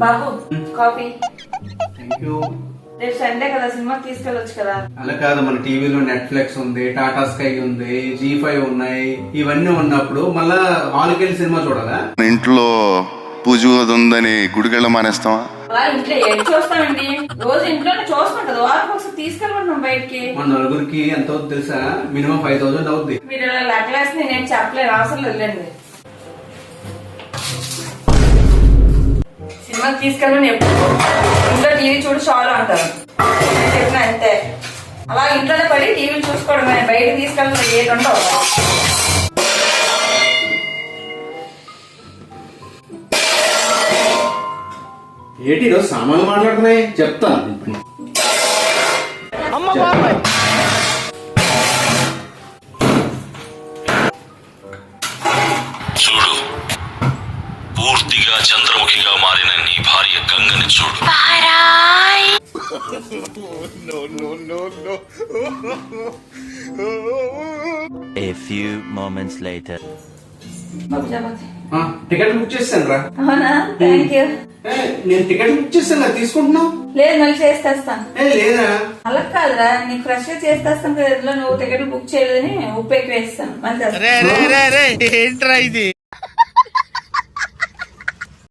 Babu coffee. Thank you. రేపు Sunday కదా, సినిమాకి తీసుకెళ్ళొచ్చు కదా. అలా కాదు, మన టీవీలో నెట్ఫ్లిక్స్ ఉంది, టాటా స్కై ఉంది, G5 ఉన్నాయి. ఇవన్నీ ఉన్నప్పుడు మళ్ళా హాల్కి వెళ్ళి సినిమా చూడాలా? ఇంట్లో పూజ ఉందని గుడికెళ్ళ మానేస్తావా? అలా ఇంట్లో ఏం చూస్తామండి, రోజు ఇంట్లోనే చూస్తాం కదా, వారికి ఒకసారి తీసుకెళ్ళమంటున్నాం బయటికి. మన నలుగురికి ఎంత అవుతుంది తెలుసా? మినిమం 5,000 అవుద్ది. మీరు ఇలా లెక్కలేసి నేనేం చెప్పలేదు, అవసరం లేదండి. సినిమాకి తీసుకెళ్ళమని ఎప్పుడు ఇంట్లో టీవీ చూడు చాలు అంటారు, నేను చెప్పిన అంతే. అలా ఇంట్లోనే పడి టీవీలు చూసుకోవడం, బయట తీసుకెళ్ళడం ఏది ఉండవు. ఏంటి ఈరోజు సామాన్లు మాట్లాడుతున్నాయి? చెప్తా. చూడు, పూర్తిగా చంద్రముఖిగా మారిన నీ భార్య గంగని చూడు. A few moments later. Ticket book చేస్తాను రా. అవునా, థ్యాంక్ యూ. నేను టికెట్ బుక్ చేస్తాను కదా, తీసుకుంటున్నావు? లేదు, మళ్ళీ చేసేస్తాను. లేదా అలా కాదురా, నీకు ఫ్రెష్ గా చేసేస్తాను కదా, ఇందులో నువ్వు టికెట్ బుక్ చేయలేదని ఉప్పు ఎక్కువ వేస్తాను మళ్ళీ.